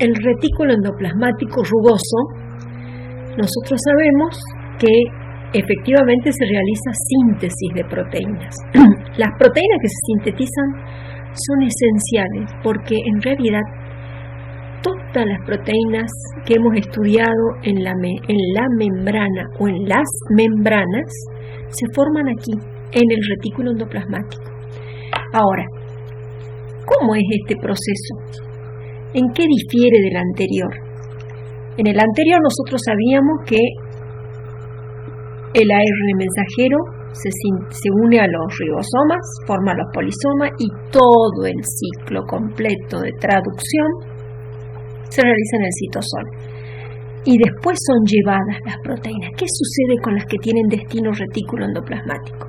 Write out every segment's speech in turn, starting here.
el retículo endoplasmático rugoso, nosotros sabemos que efectivamente se realiza síntesis de proteínas. Las proteínas que se sintetizan son esenciales porque en realidad todas las proteínas que hemos estudiado en la membrana o en las membranas se forman aquí, en el retículo endoplasmático. Ahora, ¿cómo es este proceso? ¿En qué difiere del anterior? En el anterior nosotros sabíamos que el ARN mensajero se une a los ribosomas, forma los polisomas y todo el ciclo completo de traducción se realiza en el citosol. Y después son llevadas las proteínas. ¿Qué sucede con las que tienen destino retículo endoplasmático?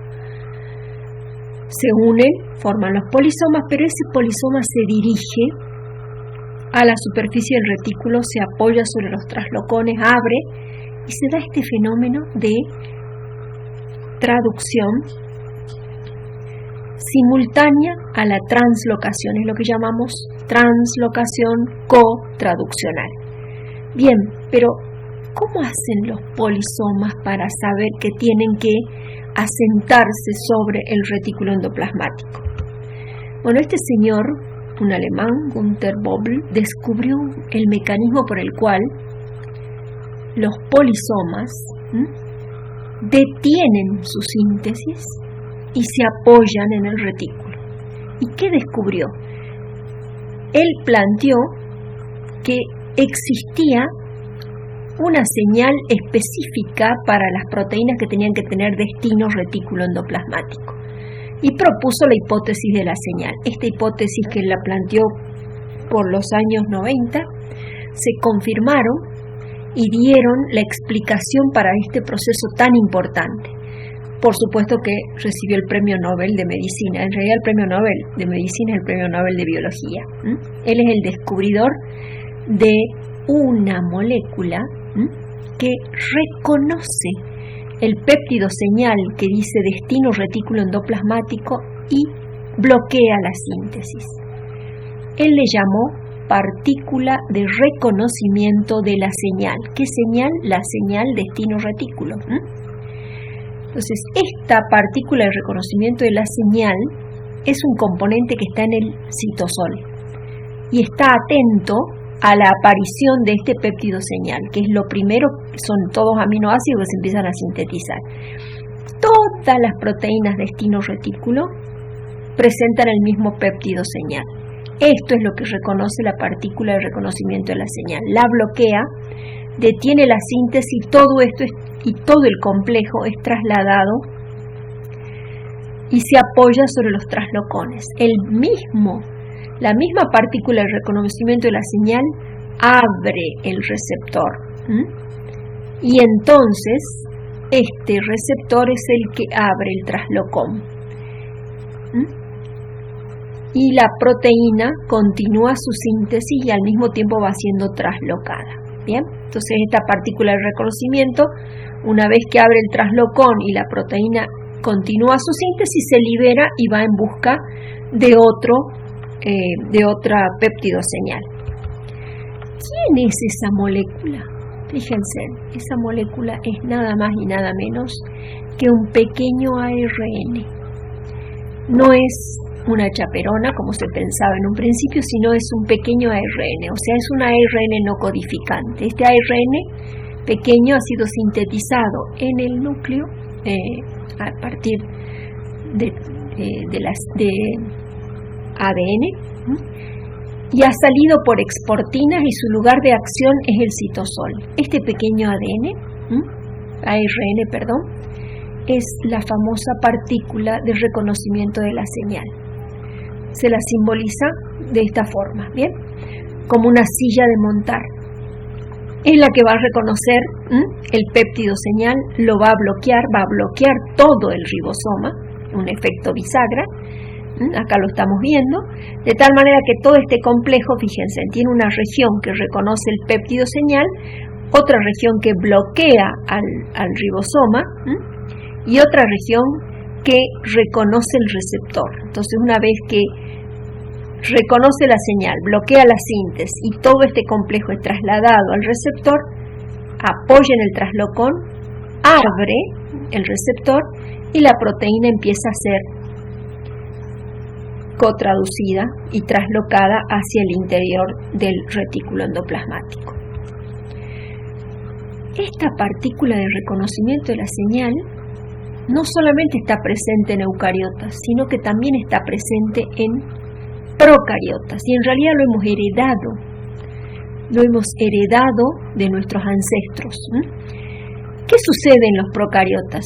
Se unen, forman los polisomas, pero ese polisoma se dirige a la superficie del retículo, se apoya sobre los traslocones, abre y se da este fenómeno de traducción simultánea a la translocación, es lo que llamamos translocación cotraduccional. Bien, pero ¿cómo hacen los polisomas para saber que tienen que asentarse sobre el retículo endoplasmático? Bueno, este señor, un alemán, Günther Böbl, descubrió el mecanismo por el cual los polisomas detienen su síntesis y se apoyan en el retículo. ¿Y qué descubrió? Él planteó que existía una señal específica para las proteínas que tenían que tener destino retículo endoplasmático y propuso la hipótesis de la señal. Esta hipótesis, que la planteó por los años 90, se confirmaron y dieron la explicación para este proceso tan importante. Por supuesto que recibió el Premio Nobel de Medicina. En realidad el Premio Nobel de Medicina es el Premio Nobel de Biología. Él es el descubridor de una molécula que reconoce el péptido señal que dice destino retículo endoplasmático y bloquea la síntesis. Él le llamó partícula de reconocimiento de la señal. ¿Qué señal? La señal destino retículo. Entonces, esta partícula de reconocimiento de la señal es un componente que está en el citosol y está atento a la aparición de este péptido señal, que es lo primero, son todos aminoácidos que se empiezan a sintetizar. Todas las proteínas destino retículo presentan el mismo péptido señal. Esto es lo que reconoce la partícula de reconocimiento de la señal. La bloquea, detiene la síntesis y todo esto y todo el complejo es trasladado y se apoya sobre los traslocones. La misma partícula de reconocimiento de la señal abre el receptor. Y entonces este receptor es el que abre el traslocón. Y la proteína continúa su síntesis y al mismo tiempo va siendo traslocada. Bien, entonces esta partícula de reconocimiento, una vez que abre el traslocón y la proteína continúa su síntesis, se libera y va en busca de otra péptido señal. ¿Quién es esa molécula? Fíjense, esa molécula es nada más y nada menos que un pequeño ARN. No es una chaperona, como se pensaba en un principio, sino es un pequeño ARN, o sea, es un ARN no codificante. Este ARN pequeño ha sido sintetizado en el núcleo a partir de ADN y ha salido por exportinas y su lugar de acción es el citosol. Este pequeño ARN, es la famosa partícula de reconocimiento de la señal. Se la simboliza de esta forma, ¿bien? Como una silla de montar. Es la que va a reconocer el péptido señal, lo va a bloquear todo el ribosoma, un efecto bisagra. Acá lo estamos viendo, de tal manera que todo este complejo, fíjense, tiene una región que reconoce el péptido señal, otra región que bloquea al ribosoma y otra región que reconoce el receptor. Entonces, una vez que reconoce la señal, bloquea la síntesis y todo este complejo es trasladado al receptor, apoya en el traslocón, abre el receptor y la proteína empieza a ser cotraducida y traslocada hacia el interior del retículo endoplasmático. Esta partícula de reconocimiento de la señal no solamente está presente en eucariotas, sino que también está presente en procariotas, y en realidad lo hemos heredado de nuestros ancestros. ¿Qué sucede en los procariotas?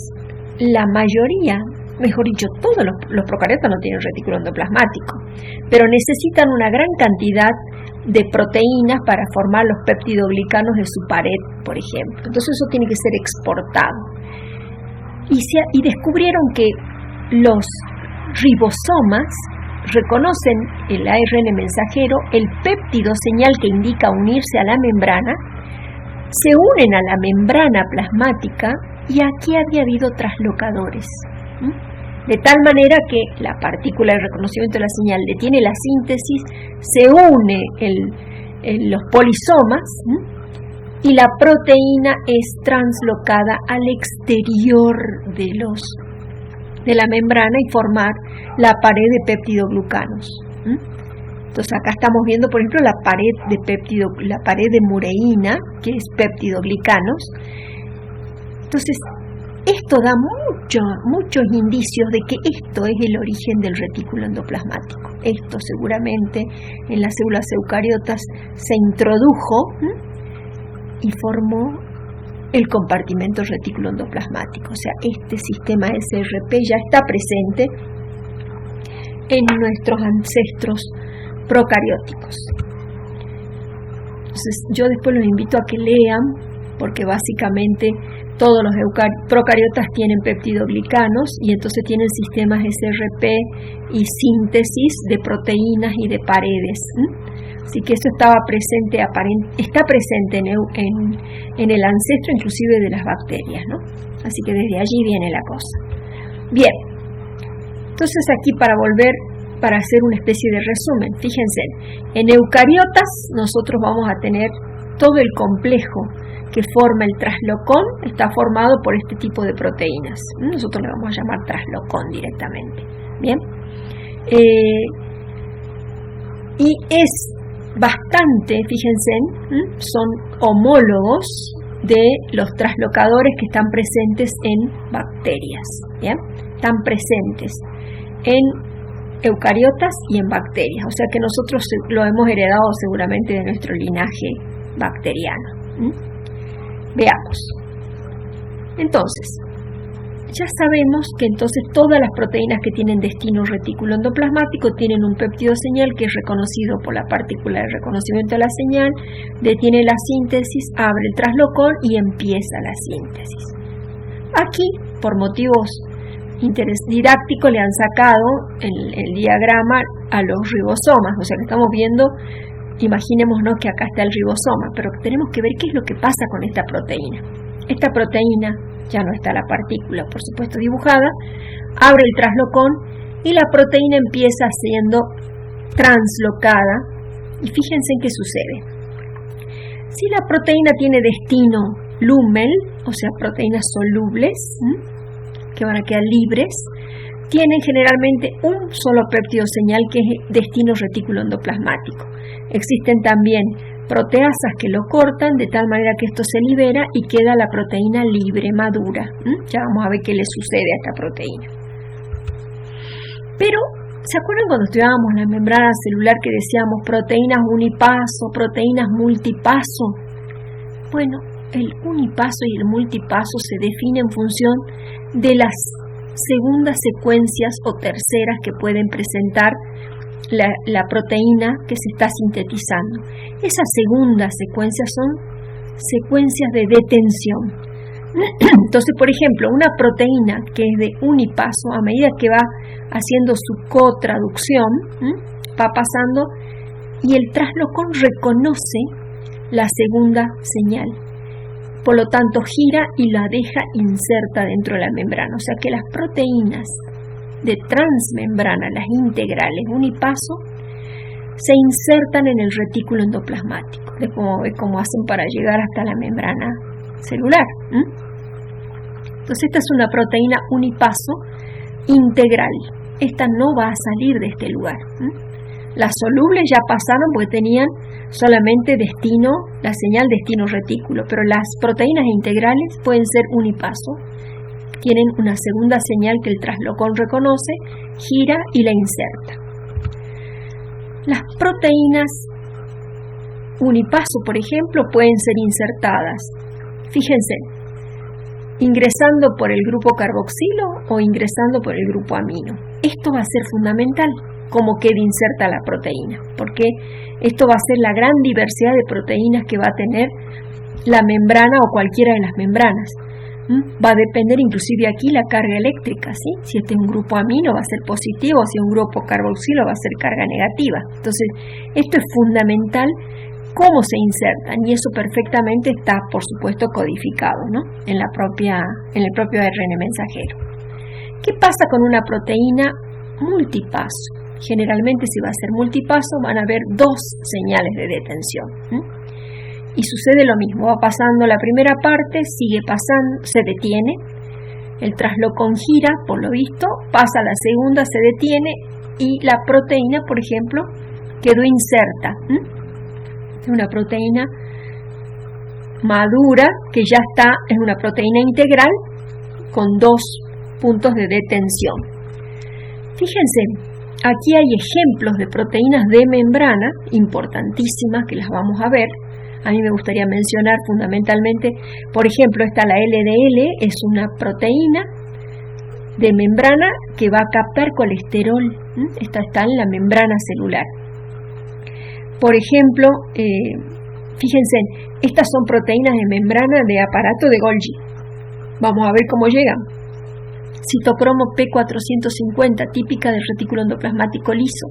La mayoría, mejor dicho, todos los procariotas no tienen retículo endoplasmático, pero necesitan una gran cantidad de proteínas para formar los peptidoglicanos de su pared, por ejemplo. Entonces eso tiene que ser exportado. Y descubrieron que los ribosomas reconocen el ARN mensajero, el péptido señal que indica unirse a la membrana, se unen a la membrana plasmática y aquí había habido traslocadores. De tal manera que la partícula de reconocimiento de la señal detiene la síntesis, se une los polisomas y la proteína es translocada al exterior de la membrana y formar la pared de peptidoglucanos. Entonces acá estamos viendo, por ejemplo, la pared de mureína, que es peptidoglicanos. Entonces, esto da muchos indicios de que esto es el origen del retículo endoplasmático. Esto seguramente en las células eucariotas se introdujo y formó el compartimento retículo endoplasmático. O sea, este sistema SRP ya está presente en nuestros ancestros procarióticos. Entonces, yo después los invito a que lean, porque básicamente todos los procariotas tienen peptidoglicanos y entonces tienen sistemas SRP y síntesis de proteínas y de paredes. Así que eso está presente en el ancestro inclusive de las bacterias, ¿no? Así que desde allí viene la cosa. Bien, entonces aquí para hacer una especie de resumen, fíjense, en eucariotas nosotros vamos a tener todo el complejo que forma el traslocón, está formado por este tipo de proteínas. Nosotros le vamos a llamar traslocón directamente. Bien, y es bastante, fíjense, son homólogos de los traslocadores que están presentes en bacterias. Bien, están presentes en eucariotas y en bacterias, o sea que nosotros lo hemos heredado seguramente de nuestro linaje bacteriano. Veamos. Entonces, ya sabemos que entonces todas las proteínas que tienen destino retículo endoplasmático tienen un péptido señal que es reconocido por la partícula de reconocimiento de la señal, detiene la síntesis, abre el traslocón y empieza la síntesis. Aquí, por motivos didácticos, le han sacado el diagrama a los ribosomas, o sea que estamos viendo. Imaginémonos que acá está el ribosoma, pero tenemos que ver qué es lo que pasa con esta proteína. Esta proteína, ya no está la partícula, por supuesto, dibujada, abre el traslocón y la proteína empieza siendo translocada. Y fíjense en qué sucede. Si la proteína tiene destino Lümmel, o sea, proteínas solubles, que van a quedar libres, tienen generalmente un solo péptido señal que es destino retículo endoplasmático. Existen también proteasas que lo cortan de tal manera que esto se libera y queda la proteína libre, madura. Ya vamos a ver qué le sucede a esta proteína. Pero, ¿se acuerdan cuando estudiábamos la membrana celular que decíamos proteínas unipaso, proteínas multipaso? Bueno, el unipaso y el multipaso se definen en función de las segundas secuencias o terceras que pueden presentar la proteína que se está sintetizando. Esas segundas secuencias son secuencias de detención. Entonces, por ejemplo, una proteína que es de unipaso, a medida que va haciendo su cotraducción, va pasando y el traslocón reconoce la segunda señal. Por lo tanto, gira y la deja inserta dentro de la membrana. O sea que las proteínas de transmembrana, las integrales unipaso, se insertan en el retículo endoplasmático, de cómo hacen para llegar hasta la membrana celular. Entonces esta es una proteína unipaso integral. Esta no va a salir de este lugar. Las solubles ya pasaron porque tenían solamente destino, la señal destino retículo, pero las proteínas integrales pueden ser unipaso, tienen una segunda señal que el traslocón reconoce, gira y la inserta. Las proteínas unipaso, por ejemplo, pueden ser insertadas, fíjense, ingresando por el grupo carboxilo o ingresando por el grupo amino. Esto va a ser fundamental, cómo quede inserta la proteína, porque esto va a ser la gran diversidad de proteínas que va a tener la membrana o cualquiera de las membranas. Va a depender inclusive aquí la carga eléctrica, ¿sí? Si este es un grupo amino va a ser positivo, si es un grupo carboxilo va a ser carga negativa. Entonces, esto es fundamental, cómo se insertan, y eso perfectamente está, por supuesto, codificado, ¿no? en el propio ARN mensajero. ¿Qué pasa con una proteína multipaso? Generalmente, si va a ser multipaso, van a haber dos señales de detención. Y sucede lo mismo, va pasando la primera parte, sigue pasando, se detiene, el traslocón gira, por lo visto, pasa a la segunda, se detiene, y la proteína, por ejemplo, quedó inserta. Es una proteína madura, que ya está, es una proteína integral, con dos puntos de detención. Fíjense, aquí hay ejemplos de proteínas de membrana importantísimas que las vamos a ver. A mí me gustaría mencionar fundamentalmente, por ejemplo, esta la LDL, es una proteína de membrana que va a captar colesterol. Esta está en la membrana celular. Por ejemplo, fíjense, estas son proteínas de membrana de aparato de Golgi. Vamos a ver cómo llegan. Citocromo P450, típica del retículo endoplasmático liso,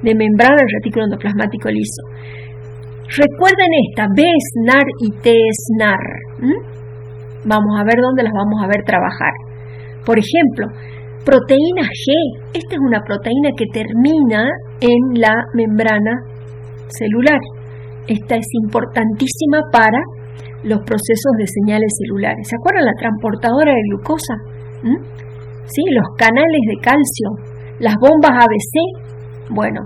de membrana del retículo endoplasmático liso. Recuerden esta, B-SNAR y T-SNAR. Vamos a ver dónde las vamos a ver trabajar. Por ejemplo, proteína G. Esta es una proteína que termina en la membrana celular. Esta es importantísima para los procesos de señales celulares. ¿Se acuerdan la transportadora de glucosa? ¿Sí? Los canales de calcio, las bombas ABC. Bueno,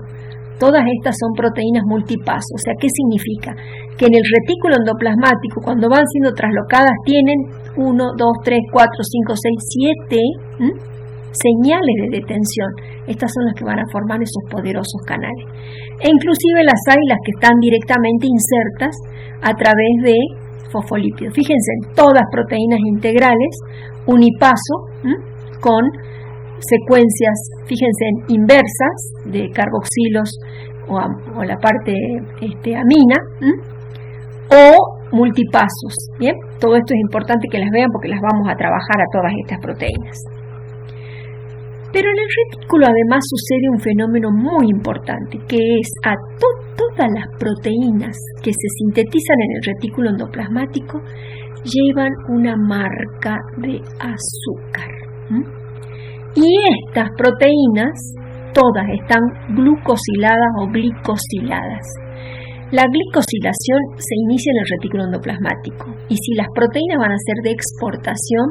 todas estas son proteínas multipaso. O sea, ¿qué significa? Que en el retículo endoplasmático, cuando van siendo traslocadas, tienen 1, 2, 3, 4, 5, 6, 7 señales de detención. Estas son las que van a formar esos poderosos canales. E inclusive las hay las que están directamente insertas a través de fosfolípidos. Fíjense, todas proteínas integrales, unipaso, con secuencias, fíjense, inversas de carboxilos o la parte amina, o multipasos. Bien, todo esto es importante que las vean porque las vamos a trabajar a todas estas proteínas. Pero en el retículo además sucede un fenómeno muy importante, que es a todas las proteínas que se sintetizan en el retículo endoplasmático llevan una marca de azúcar. Y estas proteínas todas están glucosiladas o glicosiladas. La glicosilación se inicia en el retículo endoplasmático, y si las proteínas van a ser de exportación,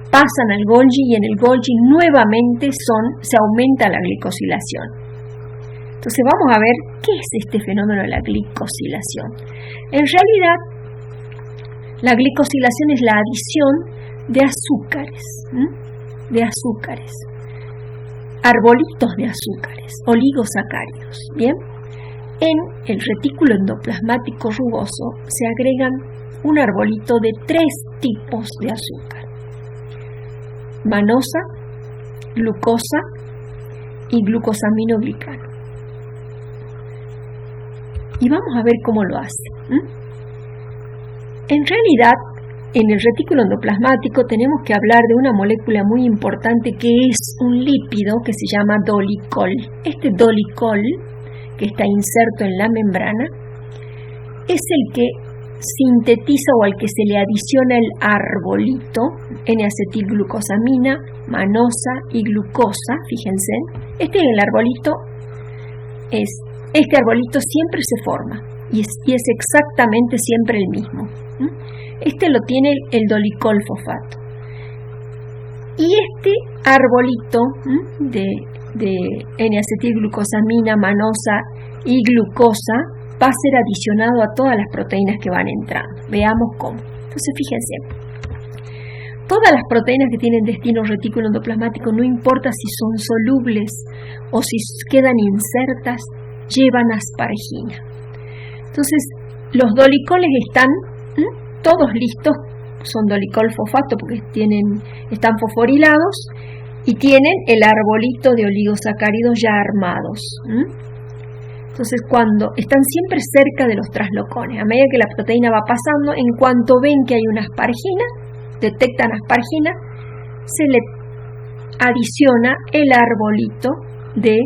pasan al Golgi, y en el Golgi nuevamente se aumenta la glicosilación. Entonces vamos a ver qué es este fenómeno de la glicosilación. En realidad, la glicosilación es la adición de azúcares, arbolitos de azúcares, oligosacáridos. Bien, en el retículo endoplasmático rugoso se agregan un arbolito de 3 tipos de azúcar: manosa, glucosa y glucosaminoglicano. Y vamos a ver cómo lo hace. En realidad, en el retículo endoplasmático tenemos que hablar de una molécula muy importante que es un lípido que se llama dolicol. Este dolicol, que está inserto en la membrana, es el que sintetiza o al que se le adiciona el arbolito N-acetilglucosamina, manosa y glucosa. Fíjense, este es el arbolito, es este arbolito siempre se forma y es exactamente siempre el mismo. Este lo tiene el dolicol fosfato. Y este arbolito de N-acetilglucosamina, manosa y glucosa va a ser adicionado a todas las proteínas que van entrando. Veamos cómo. Entonces, fíjense, todas las proteínas que tienen destino retículo endoplasmático, no importa si son solubles o si quedan insertas, llevan aspargina. Entonces, los dolicoles están todos listos, son dolicol fosfato porque están fosforilados y tienen el arbolito de oligosacáridos ya armados. Entonces, cuando están siempre cerca de los traslocones, a medida que la proteína va pasando, en cuanto ven que hay una aspargina, detectan aspargina, se le adiciona el arbolito de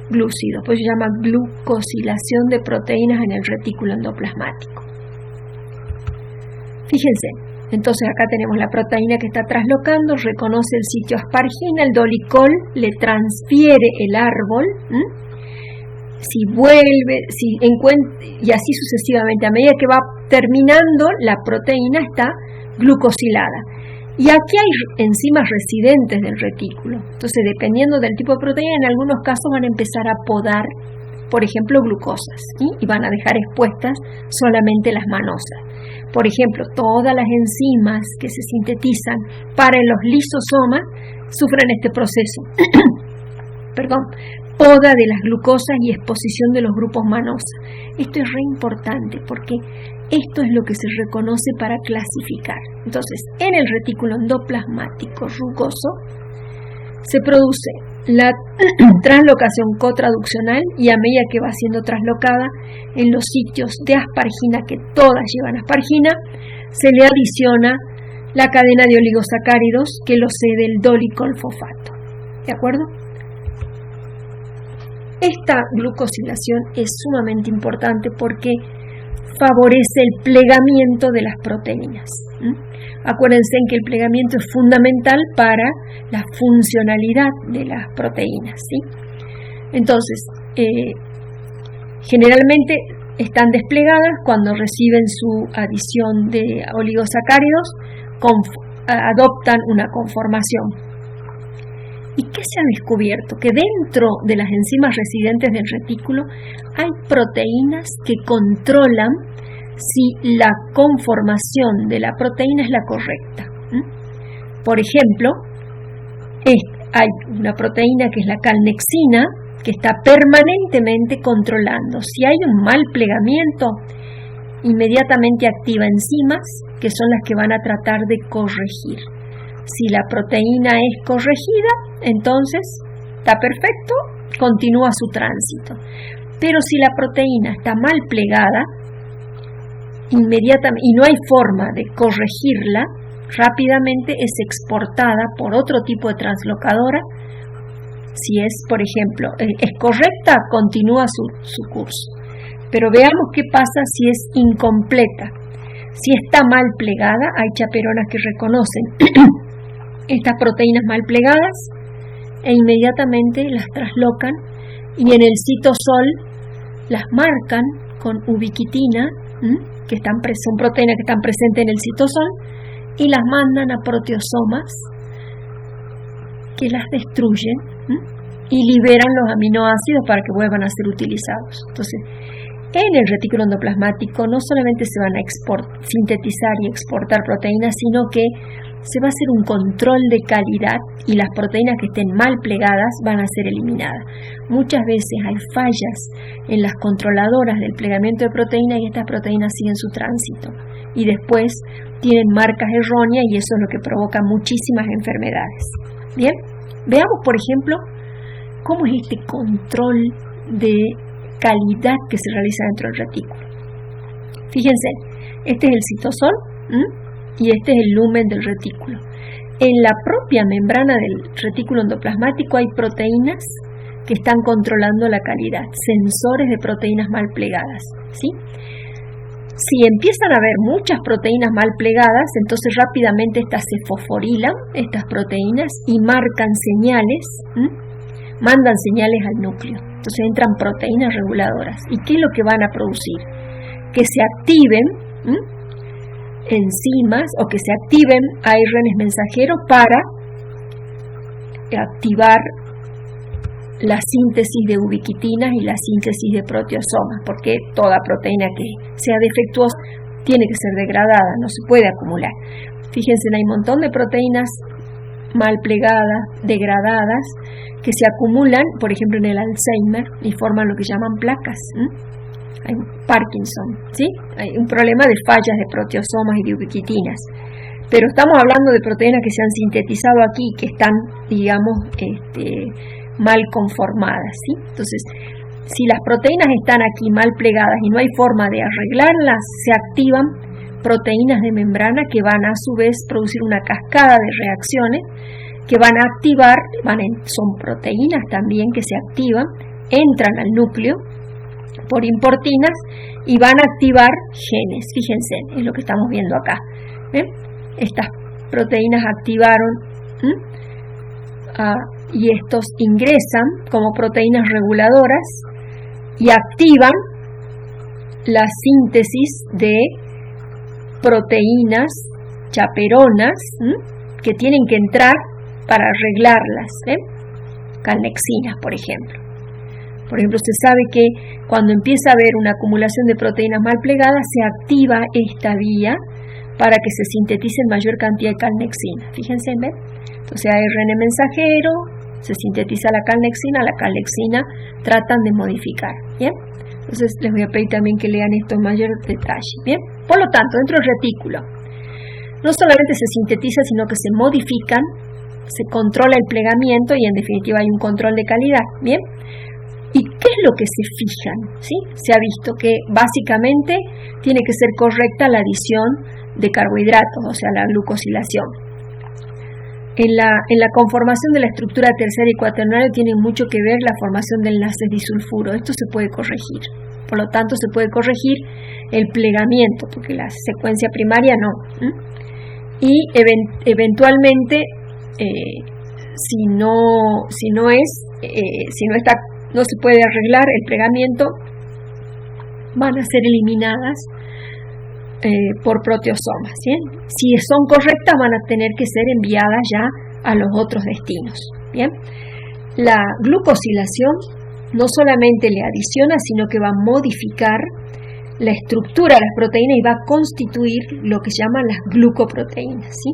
glúcidos, pues se llama glucosilación de proteínas en el retículo endoplasmático. Fíjense, entonces acá tenemos la proteína que está traslocando, reconoce el sitio aspargina, el dolicol le transfiere el árbol, si vuelve, si encuentra, y así sucesivamente, a medida que va terminando, la proteína está glucosilada. Y aquí hay enzimas residentes del retículo. Entonces, dependiendo del tipo de proteína, en algunos casos van a empezar a podar, por ejemplo, glucosas, y van a dejar expuestas solamente las manosas. Por ejemplo, todas las enzimas que se sintetizan para los lisosomas sufren este proceso. Poda de las glucosas y exposición de los grupos manosa. Esto es re importante porque esto es lo que se reconoce para clasificar. Entonces, en el retículo endoplasmático rugoso se produce la translocación cotraduccional y a medida que va siendo traslocada en los sitios de aspargina, que todas llevan aspargina, se le adiciona la cadena de oligosacáridos que lo cede el dolicol fosfato. ¿De acuerdo? Esta glucosilación es sumamente importante porque favorece el plegamiento de las proteínas. Acuérdense que el plegamiento es fundamental para la funcionalidad de las proteínas, ¿sí? Entonces, generalmente están desplegadas cuando reciben su adición de oligosacáridos, adoptan una conformación. ¿Y qué se ha descubierto? Que dentro de las enzimas residentes del retículo hay proteínas que controlan si la conformación de la proteína es la correcta. Por ejemplo, hay una proteína que es la calnexina que está permanentemente controlando. Si hay un mal plegamiento, inmediatamente activa enzimas que son las que van a tratar de corregir. Si la proteína es corregida, entonces está perfecto, continúa su tránsito. Pero si la proteína está mal plegada, inmediatamente, y no hay forma de corregirla, rápidamente es exportada por otro tipo de translocadora. Si es, por ejemplo, es correcta, continúa su curso. Pero veamos qué pasa si es incompleta. Si está mal plegada, hay chaperonas que reconocen estas proteínas mal plegadas e inmediatamente las traslocan y en el citosol las marcan con ubiquitina, que son proteínas que están presentes en el citosol, y las mandan a proteosomas que las destruyen y liberan los aminoácidos para que vuelvan a ser utilizados. Entonces, en el retículo endoplasmático no solamente se van a sintetizar y exportar proteínas, sino que se va a hacer un control de calidad y las proteínas que estén mal plegadas van a ser eliminadas. Muchas veces hay fallas en las controladoras del plegamiento de proteínas y estas proteínas siguen su tránsito y después tienen marcas erróneas y eso es lo que provoca muchísimas enfermedades. Bien, veamos por ejemplo cómo es este control de calidad que se realiza dentro del retículo. Fíjense, este es el citosol y este es el lumen del retículo. En la propia membrana del retículo endoplasmático hay proteínas que están controlando la calidad, sensores de proteínas mal plegadas, ¿sí? Si empiezan a haber muchas proteínas mal plegadas, entonces rápidamente estas se fosforilan, estas proteínas, y marcan señales mandan señales al núcleo. Entonces entran proteínas reguladoras. ¿Y qué es lo que van a producir? Que se activen enzimas o que se activen ARN mensajeros para activar la síntesis de ubiquitinas y la síntesis de proteosomas, porque toda proteína que sea defectuosa tiene que ser degradada, no se puede acumular. Fíjense, hay un montón de proteínas mal plegadas, degradadas, que se acumulan, por ejemplo, en el Alzheimer y forman lo que llaman placas. Hay Parkinson, ¿sí? Hay un problema de fallas de proteosomas y de ubiquitinas. Pero estamos hablando de proteínas que se han sintetizado aquí, que están, digamos, mal conformadas, ¿sí? Entonces, si las proteínas están aquí mal plegadas y no hay forma de arreglarlas, se activan proteínas de membrana que van a su vez producir una cascada de reacciones que van a activar, son proteínas también que se activan, entran al núcleo por importinas y van a activar genes. Fíjense, es lo que estamos viendo acá. ¿Ven? Estas proteínas activaron y estos ingresan como proteínas reguladoras y activan la síntesis de proteínas chaperonas que tienen que entrar para arreglarlas, calnexinas, por ejemplo. Por ejemplo, usted sabe que cuando empieza a haber una acumulación de proteínas mal plegadas, se activa esta vía para que se sintetice mayor cantidad de calnexina. Fíjense, ¿ven? Entonces, ARN mensajero, se sintetiza la calnexina tratan de modificar, ¿bien? Entonces, les voy a pedir también que lean esto en mayor detalle, ¿bien? Por lo tanto, dentro del retículo, no solamente se sintetiza, sino que se modifican, se controla el plegamiento y en definitiva hay un control de calidad, ¿bien? ¿Y qué es lo que se fijan? ¿Sí? Se ha visto que básicamente tiene que ser correcta la adición de carbohidratos, o sea, la glucosilación. En la conformación de la estructura terciaria y cuaternaria tiene mucho que ver la formación de enlaces disulfuro. Esto se puede corregir. Por lo tanto, se puede corregir el plegamiento, porque la secuencia primaria no. Y eventualmente, si no se puede arreglar el plegamiento, van a ser eliminadas por proteosomas, ¿bien? Si son correctas, van a tener que ser enviadas ya a los otros destinos, ¿bien? La glucosilación no solamente le adiciona, sino que va a modificar la estructura de las proteínas y va a constituir lo que se llaman las glucoproteínas, ¿sí?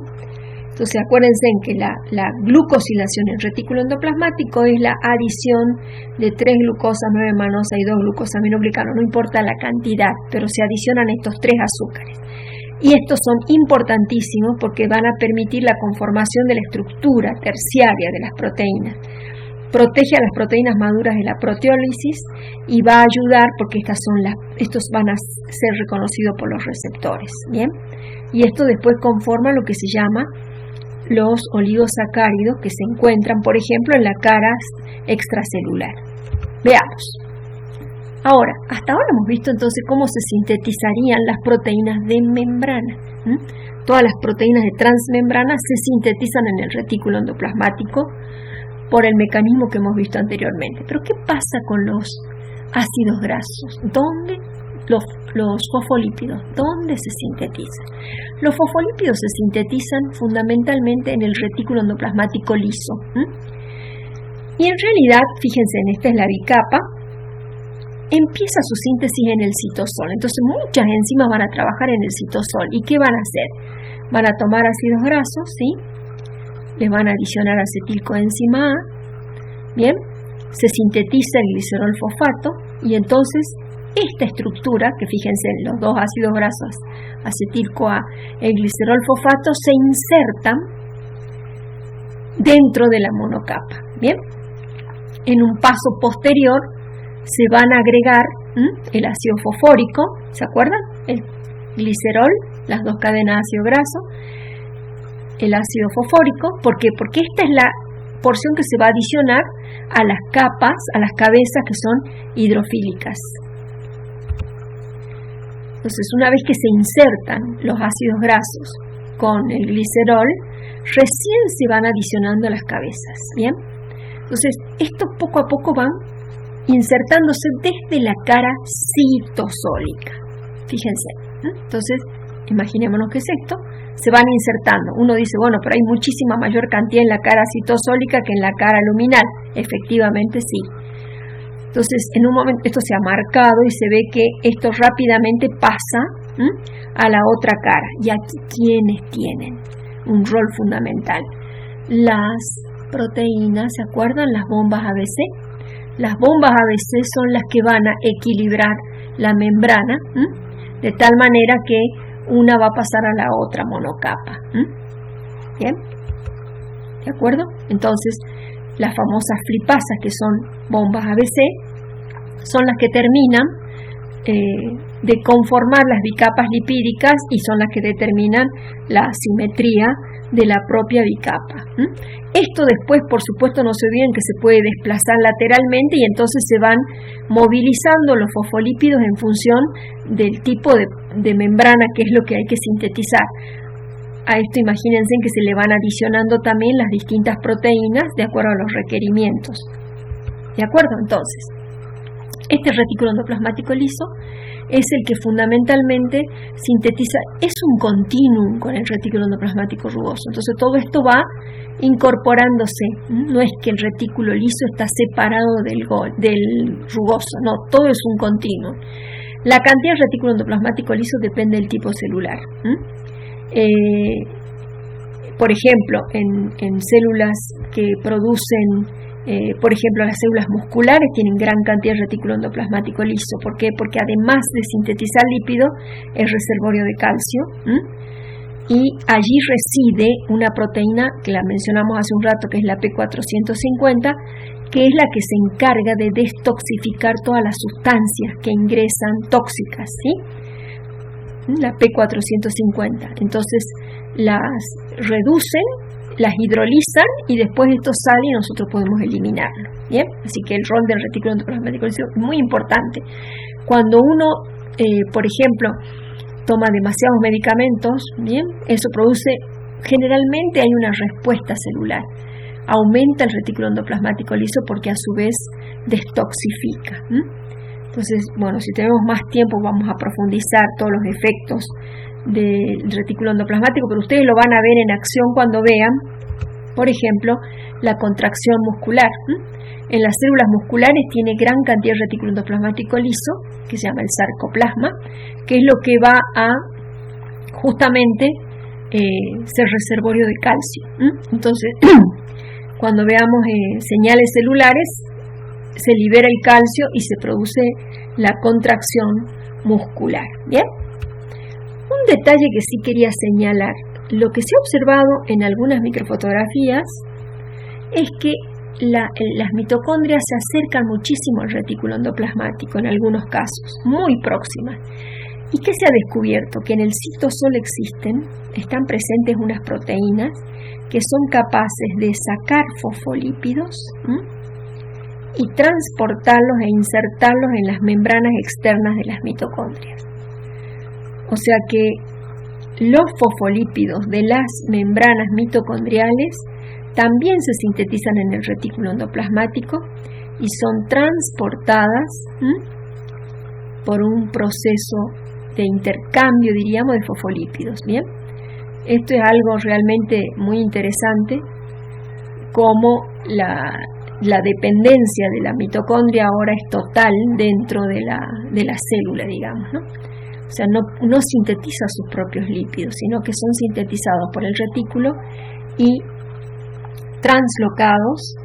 Entonces, acuérdense en que la glucosilación en retículo endoplasmático es la adición de 3 glucosas, 9 manosa y 2 glucosaminoglicanos, no importa la cantidad, pero se adicionan estos 3 azúcares. Y estos son importantísimos porque van a permitir la conformación de la estructura terciaria de las proteínas. Protege a las proteínas maduras de la proteólisis y va a ayudar porque estos van a ser reconocidos por los receptores, ¿bien? Y esto después conforma lo que se llama los oligosacáridos que se encuentran, por ejemplo, en la cara extracelular. Veamos. Ahora, hasta ahora hemos visto entonces cómo se sintetizarían las proteínas de membrana. Todas las proteínas de transmembrana se sintetizan en el retículo endoplasmático por el mecanismo que hemos visto anteriormente. Pero ¿qué pasa con los ácidos grasos? ¿Dónde? Los fosfolípidos, ¿dónde se sintetizan? Los fosfolípidos se sintetizan fundamentalmente en el retículo endoplasmático liso. Y en realidad, fíjense, esta es la bicapa, empieza su síntesis en el citosol. Entonces muchas enzimas van a trabajar en el citosol. ¿Y qué van a hacer? Van a tomar ácidos grasos, ¿sí? Les van a adicionar acetilcoenzima A, ¿bien? Se sintetiza el glicerol fosfato y entonces esta estructura, que fíjense, los dos ácidos grasos, acetil-CoA, el glicerol fosfato, se insertan dentro de la monocapa, ¿bien? En un paso posterior se van a agregar el ácido fosfórico, ¿se acuerdan? El glicerol, las dos cadenas de ácido graso, el ácido fosfórico. ¿Por qué? Porque esta es la porción que se va a adicionar a las capas, a las cabezas que son hidrofílicas. Entonces, una vez que se insertan los ácidos grasos con el glicerol, recién se van adicionando a las cabezas, ¿bien? Entonces, estos poco a poco van insertándose desde la cara citosólica. Fíjense, ¿eh? Entonces, imaginémonos qué es esto. Se van insertando. Uno dice, bueno, pero hay muchísima mayor cantidad en la cara citosólica que en la cara luminal. Efectivamente, sí. Entonces, en un momento esto se ha marcado y se ve que esto rápidamente pasa a la otra cara. Y aquí, ¿quiénes tienen un rol fundamental? Las proteínas, ¿se acuerdan? Las bombas ABC. Las bombas ABC son las que van a equilibrar la membrana, de tal manera que una va a pasar a la otra monocapa. ¿Bien? ¿De acuerdo? Entonces, las famosas flipasas, que son bombas ABC, son las que terminan de conformar las bicapas lipídicas y son las que determinan la simetría de la propia bicapa. Esto después, por supuesto, no se olviden que se puede desplazar lateralmente y entonces se van movilizando los fosfolípidos en función del tipo de membrana, que es lo que hay que sintetizar. A esto imagínense que se le van adicionando también las distintas proteínas de acuerdo a los requerimientos. ¿De acuerdo? Entonces, este retículo endoplasmático liso es el que fundamentalmente sintetiza, es un continuum con el retículo endoplasmático rugoso. Entonces todo esto va incorporándose, no es que el retículo liso está separado del rugoso, no, todo es un continuum. La cantidad de retículo endoplasmático liso depende del tipo celular. Por ejemplo, en células que producen, por ejemplo, las células musculares tienen gran cantidad de retículo endoplasmático liso. ¿Por qué? Porque además de sintetizar lípido, es reservorio de calcio, y allí reside una proteína que la mencionamos hace un rato, que es la P450, que es la que se encarga de destoxificar todas las sustancias que ingresan tóxicas, ¿sí? La P450. Entonces las reducen, las hidrolizan y después esto sale y nosotros podemos eliminarlo. ¿Bien? Así que el rol del retículo endoplasmático liso es muy importante. Cuando uno, por ejemplo, toma demasiados medicamentos, ¿bien? Eso produce, generalmente hay una respuesta celular. Aumenta el retículo endoplasmático liso porque a su vez destoxifica. Entonces, bueno, si tenemos más tiempo vamos a profundizar todos los efectos del retículo endoplasmático, pero ustedes lo van a ver en acción cuando vean, por ejemplo, la contracción muscular. En las células musculares tiene gran cantidad de retículo endoplasmático liso, que se llama el sarcoplasma, que es lo que va a justamente ser reservorio de calcio. Entonces, cuando veamos señales celulares, se libera el calcio y se produce la contracción muscular. ¿Bien? Un detalle que sí quería señalar, lo que se ha observado en algunas microfotografías es que las mitocondrias se acercan muchísimo al retículo endoplasmático en algunos casos, muy próximas. ¿Y qué se ha descubierto? Que en el citosol están presentes unas proteínas que son capaces de sacar fosfolípidos y transportarlos e insertarlos en las membranas externas de las mitocondrias. O sea que los fosfolípidos de las membranas mitocondriales también se sintetizan en el retículo endoplasmático y son transportadas por un proceso de intercambio, diríamos, de fosfolípidos. ¿Bien? Esto es algo realmente muy interesante, como la dependencia de la mitocondria ahora es total dentro de la célula, digamos, ¿no? O sea, no sintetiza sus propios lípidos, sino que son sintetizados por el retículo y translocados,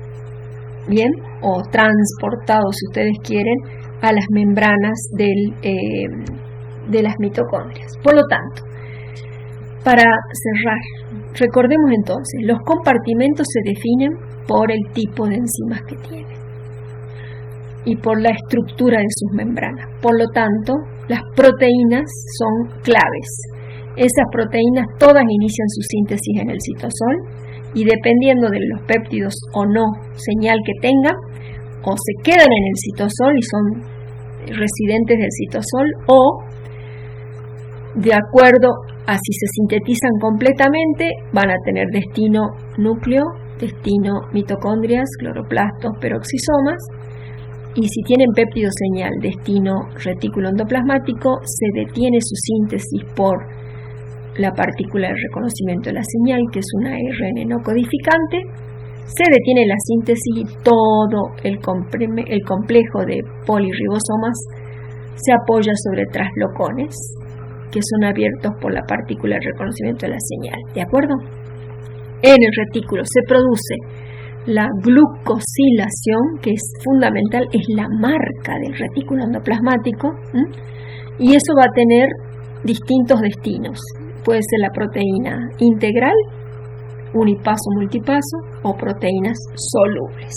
bien, o transportados, si ustedes quieren, a las membranas de las mitocondrias. Por lo tanto, para cerrar, recordemos entonces, los compartimentos se definen por el tipo de enzimas que tienen y por la estructura de sus membranas. Por lo tanto, las proteínas son claves. Esas proteínas todas inician su síntesis en el citosol y dependiendo de los péptidos o no señal que tengan, o se quedan en el citosol y son residentes del citosol, o de acuerdo a si se sintetizan completamente van a tener destino núcleo destino mitocondrias, cloroplastos, peroxisomas, y si tienen péptido señal destino retículo endoplasmático, se detiene su síntesis por la partícula de reconocimiento de la señal, que es una ARN no codificante, se detiene la síntesis y todo el complejo de polirribosomas se apoya sobre traslocones, que son abiertos por la partícula de reconocimiento de la señal, ¿de acuerdo? En el retículo se produce la glucosilación, que es fundamental, es la marca del retículo endoplasmático, y eso va a tener distintos destinos. Puede ser la proteína integral, unipaso, multipaso, o proteínas solubles.